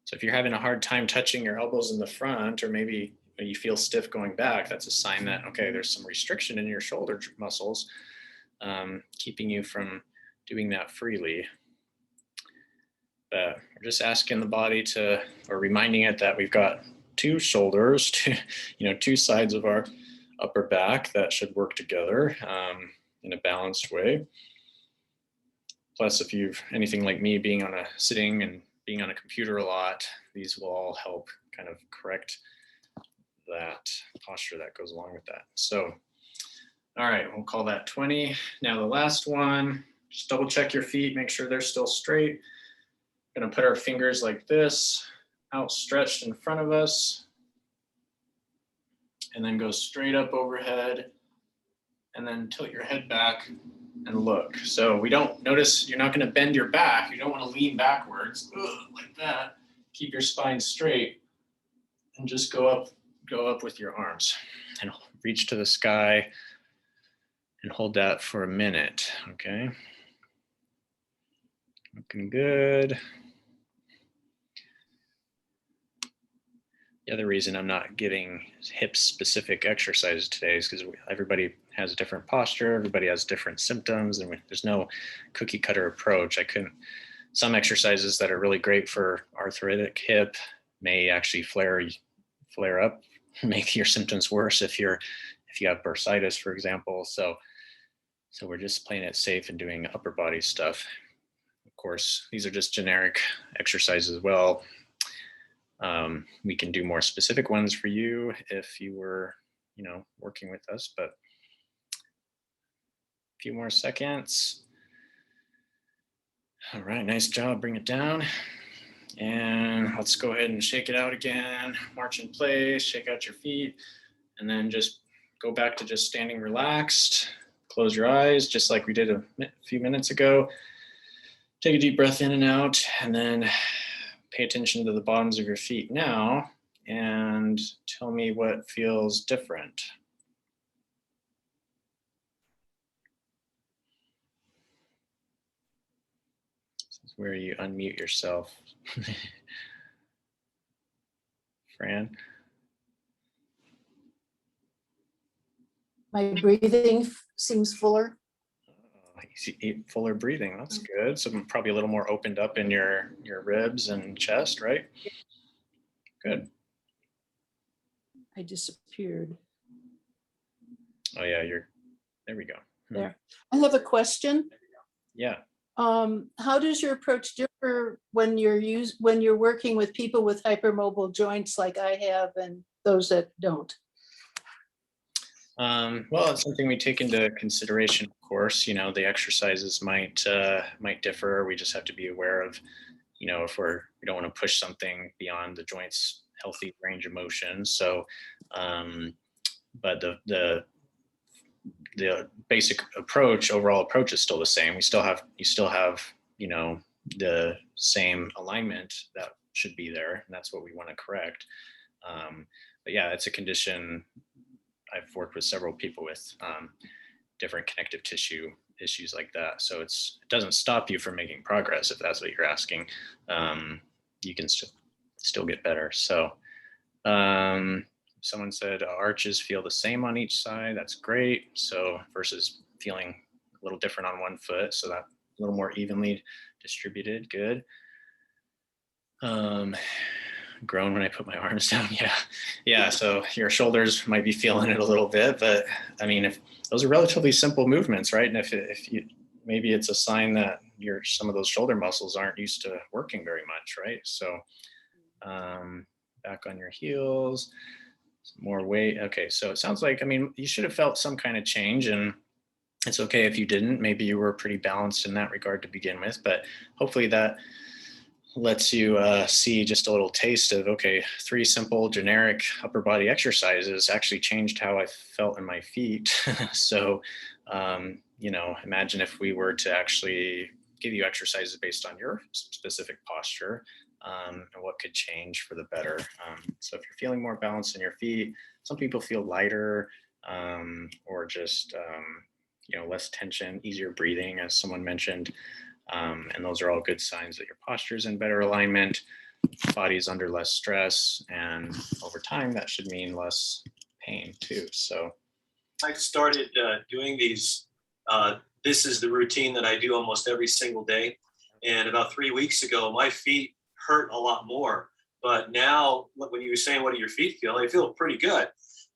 So if you're having a hard time touching your elbows in the front, or maybe you feel stiff going back, that's a sign that, okay, there's some restriction in your shoulder muscles, keeping you from doing that freely. But we're just asking the body or reminding it that we've got two shoulders, two sides of our upper back that should work together in a balanced way. Plus, if you've anything like me sitting and being on a computer a lot, these will all help kind of correct that posture that goes along with that. So, all right, we'll call that 20. Now the last one, just double check your feet, make sure they're still straight. We're gonna put our fingers like this, outstretched in front of us, and then go straight up overhead, and then tilt your head back and look. So we don't notice, you're not going to bend your back. You don't want to lean backwards like that. Keep your spine straight and just go up with your arms and reach to the sky and hold that for a minute. Okay. Looking good. The other reason I'm not giving hip specific exercises today is because everybody has a different posture, everybody has different symptoms, and there's no cookie cutter approach. Some exercises that are really great for arthritic hip may actually flare up, make your symptoms worse if you have bursitis, for example. So we're just playing it safe and doing upper body stuff. Of course, these are just generic exercises as well. We can do more specific ones for you if you were, working with us, but a few more seconds. All right, nice job. Bring it down. And let's go ahead and shake it out again. March in place, shake out your feet, and then just go back to just standing relaxed. Close your eyes, just like we did a few minutes ago. Take a deep breath in and out, and then pay attention to the bottoms of your feet now and tell me what feels different. This is where you unmute yourself. Fran? My breathing seems fuller. Fuller breathing, that's good. So probably a little more opened up in your ribs and chest, right? Good. I disappeared. Oh yeah, there we go. There. I have a question. Yeah. How does your approach differ when when you're working with people with hypermobile joints like I have and those that don't? Well, it's something we take into consideration, of course. You know, the exercises might differ. We just have to be aware of, you know, if we don't want to push something beyond the joint's healthy range of motion. So, but the basic approach, overall approach, is still the same. You still have, you know, the same alignment that should be there, and that's what we want to correct. But yeah, it's a condition. I've worked with several people with different connective tissue issues like that. So it doesn't stop you from making progress, if that's what you're asking. You can still get better. So someone said arches feel the same on each side. That's great. So versus feeling a little different on one foot. So that a little more evenly distributed. Good. Groan when I put my arms down. Yeah. So your shoulders might be feeling it a little bit, but I mean, if those are relatively simple movements, right? And if you, maybe it's a sign that some of those shoulder muscles aren't used to working very much, right? So back on your heels, some more weight. Okay. So it sounds like, I mean, you should have felt some kind of change, and it's okay if you didn't. Maybe you were pretty balanced in that regard to begin with, but hopefully that lets you see just a little taste of, okay, 3 simple generic upper body exercises actually changed how I felt in my feet. So, you know, imagine if we were to actually give you exercises based on your specific posture, and what could change for the better. So if you're feeling more balanced in your feet, some people feel lighter, or just, you know, less tension, easier breathing, as someone mentioned. And those are all good signs that your posture is in better alignment, body's under less stress, and over time that should mean less pain too. So I started doing these. This is the routine that I do almost every single day. And about 3 weeks ago, my feet hurt a lot more. But now, when you were saying, what do your feet feel? They feel pretty good.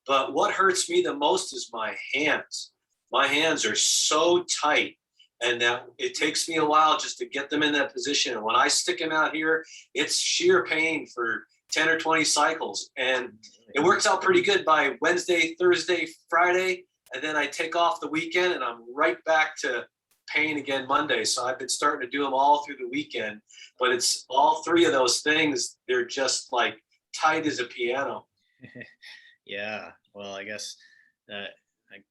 But what hurts me the most is my hands. My hands are so tight, and that it takes me a while just to get them in that position. And when I stick them out here, it's sheer pain for 10 or 20 cycles. And it works out pretty good by Wednesday, Thursday, Friday. And then I take off the weekend and I'm right back to pain again Monday. So I've been starting to do them all through the weekend, but it's all 3 of those things. They're just like tight as a piano. yeah, well, I guess that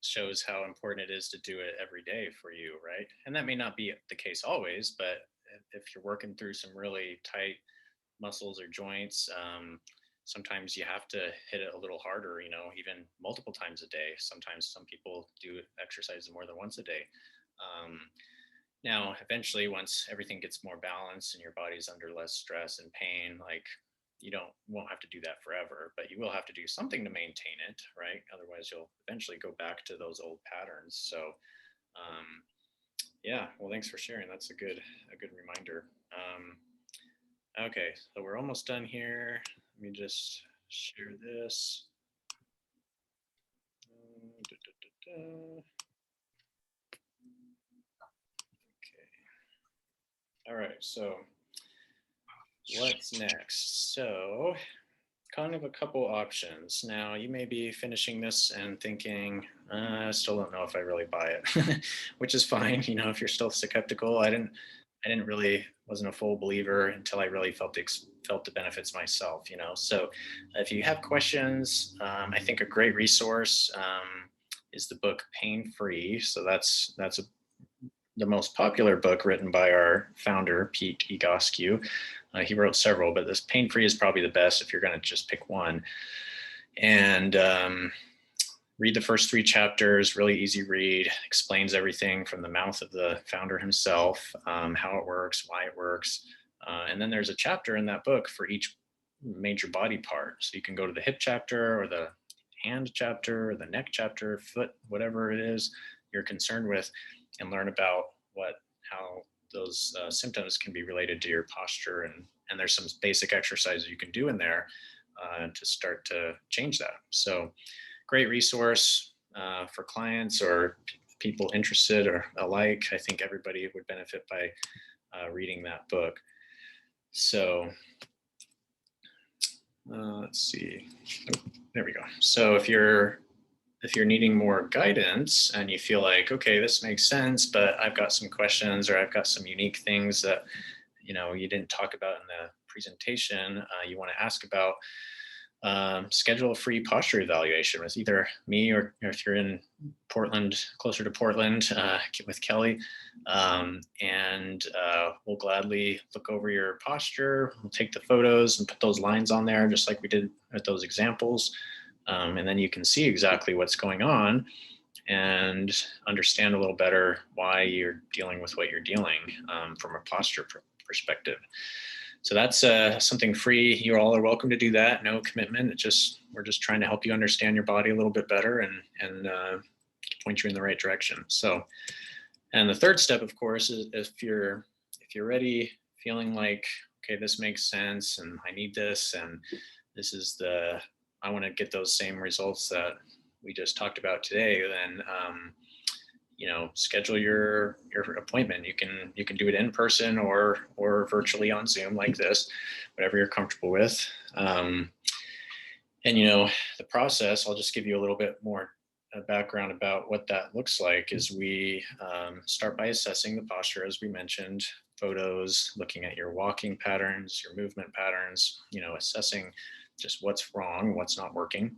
shows how important it is to do it every day for you, right? And that may not be the case always, but if you're working through some really tight muscles or joints, sometimes you have to hit it a little harder, you know, even multiple times a day. Sometimes some people do exercise more than once a day. Now, eventually, once everything gets more balanced and your body's under less stress and pain, like won't have to do that forever, but you will have to do something to maintain it, right? Otherwise, you'll eventually go back to those old patterns. So, yeah, well, thanks for sharing. That's a good reminder. Okay, so we're almost done here. Let me just share this. Okay. All right, so what's next? So kind of a couple options. Now you may be finishing this and thinking, I still don't know if I really buy it, which is fine. You know, if you're still skeptical, I wasn't a full believer until I really felt the benefits myself, you know. So if you have questions, I think a great resource is the book Pain Free. So that's the most popular book written by our founder, Pete Egoscue. He wrote several, but this Pain Free is probably the best if you're going to just pick one. And read the first 3 chapters, really easy read, explains everything from the mouth of the founder himself, how it works, why it works. And then there's a chapter in that book for each major body part. So you can go to the hip chapter or the hand chapter or the neck chapter, foot, whatever it is you're concerned with, and learn about how those symptoms can be related to your posture. And there's some basic exercises you can do in there to start to change that. So great resource for clients or people interested or alike. I think everybody would benefit by reading that book. So let's see. Oh, there we go. So if you're needing more guidance and you feel like, okay, this makes sense, but I've got some questions or I've got some unique things that you didn't talk about in the presentation, you want to ask about, schedule a free posture evaluation with either me or if you're in Portland, closer to Portland, with Kelly. And we'll gladly look over your posture. We'll take the photos and put those lines on there, just like we did with those examples. And then you can see exactly what's going on and understand a little better why you're dealing with what you're dealing, from a posture perspective. So that's something free. You all are welcome to do that. No commitment. We're just trying to help you understand your body a little bit better and point you in the right direction. So, and the third step, of course, is if you're ready, feeling like, okay, this makes sense, and I need this, and this is I want to get those same results that we just talked about today, then schedule your appointment. You can do it in person or virtually on Zoom like this, whatever you're comfortable with. And the process, I'll just give you a little bit more background about what that looks like. Is we start by assessing the posture, as we mentioned, photos, looking at your walking patterns, your movement patterns, assessing just what's wrong, what's not working.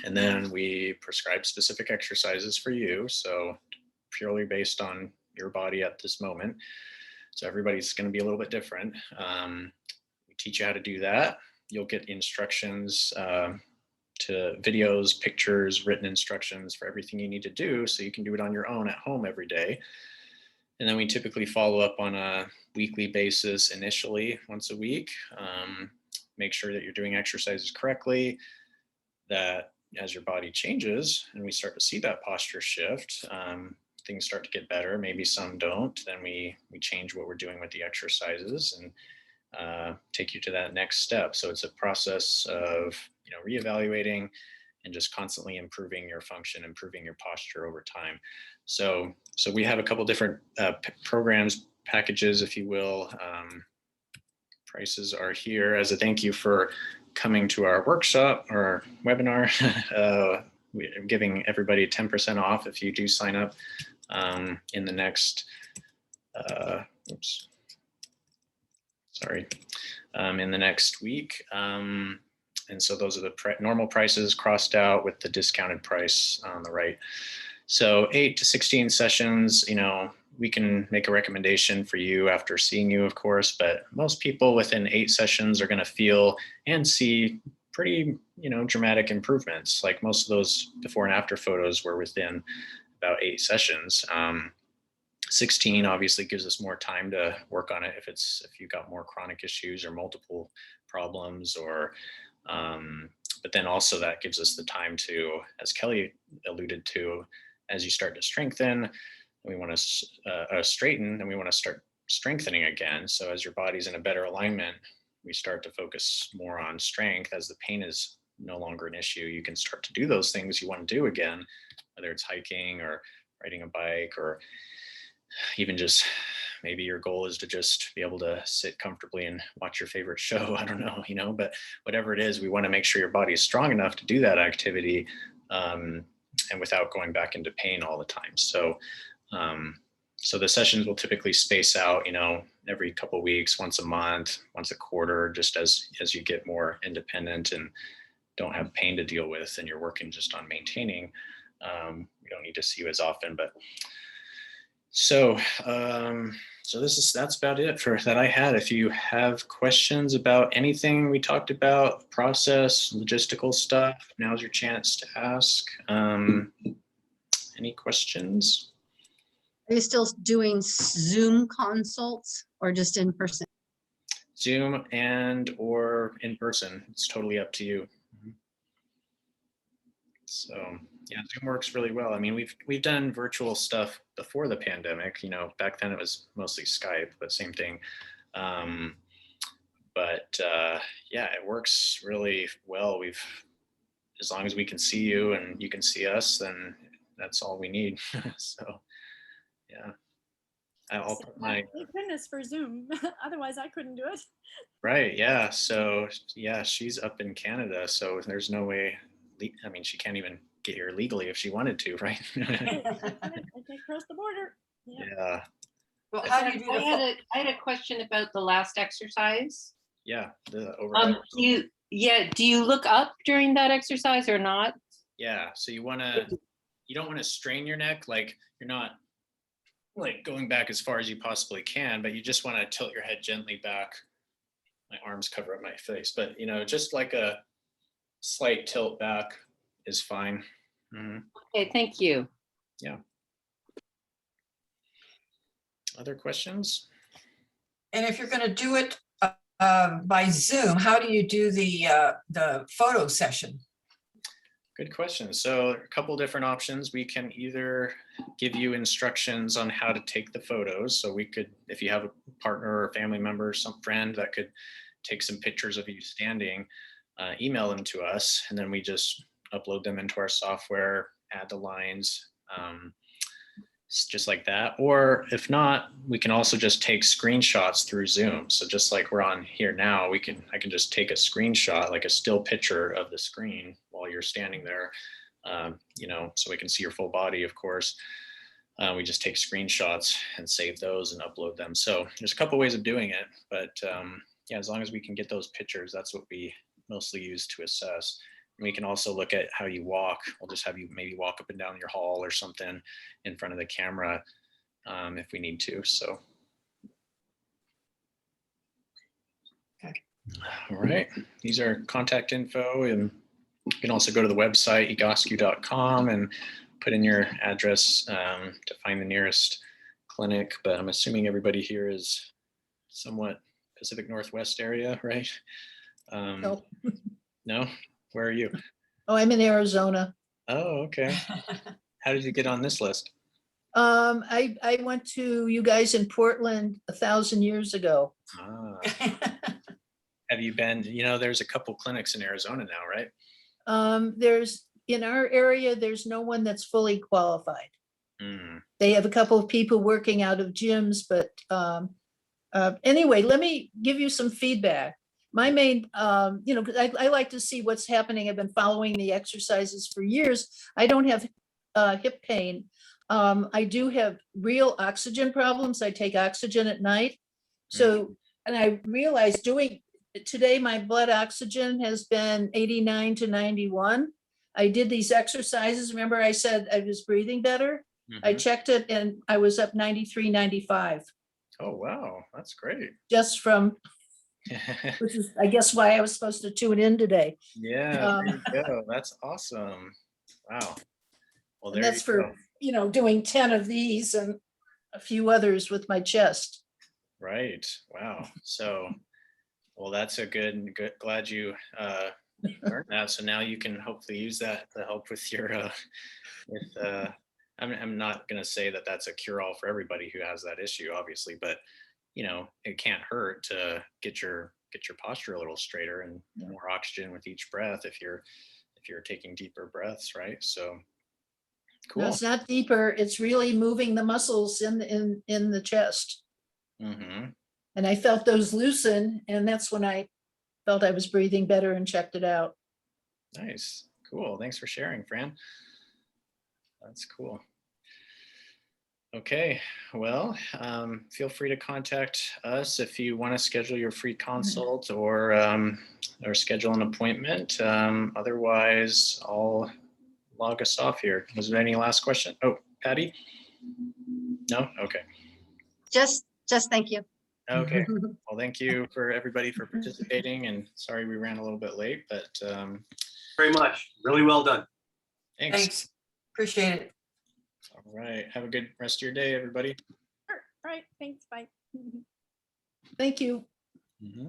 And then we prescribe specific exercises for you. So purely based on your body at this moment. So everybody's going to be a little bit different. We teach you how to do that. You'll get instructions to videos, pictures, written instructions for everything you need to do, so you can do it on your own at home every day. And then we typically follow up on a weekly basis initially, once a week. Make sure that you're doing exercises correctly, that as your body changes and we start to see that posture shift, things start to get better. Maybe some don't. Then we change what we're doing with the exercises and take you to that next step. So it's a process of reevaluating and just constantly improving your function, improving your posture over time. So we have a couple different programs, packages, if you will. Prices are here as a thank you for coming to our workshop or webinar. We're giving everybody 10% off if you do sign up in the next, in the next week. And so those are the normal prices crossed out with the discounted price on the right. So 8 to 16 sessions, we can make a recommendation for you after seeing you, of course, but most people within 8 sessions are going to feel and see pretty, dramatic improvements. Like most of those before and after photos were within about 8 sessions. 16 obviously gives us more time to work on it if you've got more chronic issues or multiple problems, or but then also that gives us the time to, as Kelly alluded to, as you start to strengthen, we want to straighten, and we want to start strengthening again. So as your body's in a better alignment, we start to focus more on strength. As the pain is no longer an issue, you can start to do those things you want to do again, whether it's hiking or riding a bike, or even just maybe your goal is to just be able to sit comfortably and watch your favorite show. I don't know, but whatever it is, we want to make sure your body is strong enough to do that activity, and without going back into pain all the time. So the sessions will typically space out, every couple of weeks, once a month, once a quarter, just as you get more independent and don't have pain to deal with, and you're working just on maintaining. We don't need to see you as often, but that's about it for that I had. If you have questions about anything we talked about, process, logistical stuff, now's your chance to ask. Any questions? Are you still doing Zoom consults or just in person? Zoom and or in person. It's totally up to you. So yeah, Zoom works really well. I mean, we've done virtual stuff before the pandemic. Back then it was mostly Skype, but same thing. Yeah, it works really well. As long as we can see you and you can see us, then that's all we need. So, yeah. I'll put my, Thank goodness for Zoom. Otherwise, I couldn't do it. right, yeah. So, yeah, she's up in Canada, so there's no way, I mean, she can't even get here legally if she wanted to, right? I can't cross the border. Yeah. Yeah, Well, how do you do I the had I had a question about the last exercise. yeah, the overhead. Do you look up during that exercise or not? Yeah, so you don't want to strain your neck, like you're not like going back as far as you possibly can, but you just want to tilt your head gently back. My arms cover up my face, but just like a slight tilt back is fine. Mhm. Okay, thank you. Yeah. Other questions? And if you're going to do it by Zoom, how do you do the photo session? Good question. So a couple different options. We can either give you instructions on how to take the photos. So we could, if you have a partner or a family member, some friend that could take some pictures of you standing, email them to us, and then we just upload them into our software, add the lines, just like that. Or if not, we can also just take screenshots through Zoom. So just like we're on here now, I can just take a screenshot, like a still picture of the screen while you're standing there, so we can see your full body, of course. We just take screenshots and save those and upload them. So there's a couple ways of doing it, but yeah, as long as we can get those pictures, that's what we mostly use to assess. And we can also look at how you walk. We'll just have you maybe walk up and down your hall or something in front of the camera if we need to. So. Okay. All right. These are contact info, and you can also go to the website egoscue.com and put in your address to find the nearest clinic. But I'm assuming everybody here is somewhat Pacific Northwest area, right? No. No? Where are you? Oh, I'm in Arizona. Oh, okay. How did you get on this list? I went to you guys in Portland 1,000 years ago. Ah. Have you been, there's a couple clinics in Arizona now, right? In our area, there's no one that's fully qualified. Mm. They have a couple of people working out of gyms, but anyway, let me give you some feedback. My main, because I like to see what's happening. I've been following the exercises for years. I don't have hip pain. I do have real oxygen problems. I take oxygen at night. So, and I realized today, my blood oxygen has been 89 to 91. I did these exercises. Remember I said I was breathing better? I checked it and I was up 93, 95. Oh, wow. That's great. Just from, which is, I guess, why I was supposed to tune in today. Yeah, there you go. That's awesome. Wow. Well, there that's you for, go. Doing 10 of these and a few others with my chest. Right. Wow. So, well, that's glad you learned that. So now you can hopefully use that to help with your, I'm not going to say that that's a cure all for everybody who has that issue, obviously, but it can't hurt to get your posture a little straighter and more oxygen with each breath if you're taking deeper breaths, right? So cool. No, it's not deeper. It's really moving the muscles in the chest. Mm-hmm. And I felt those loosen, and that's when I felt I was breathing better and checked it out. Nice. Cool. Thanks for sharing, Fran. That's cool. Okay, well, feel free to contact us if you want to schedule your free consult or schedule an appointment. Otherwise, I'll log us off here. Was there any last question? Oh, Patty? No? Okay. Just thank you. Okay. Well, thank you for everybody for participating, and sorry we ran a little bit late, but Very much. Really well done. thanks. Thanks. Appreciate it. All right. Have a good rest of your day, everybody. Sure. All right. Thanks. Bye. Thank you. Mm-hmm.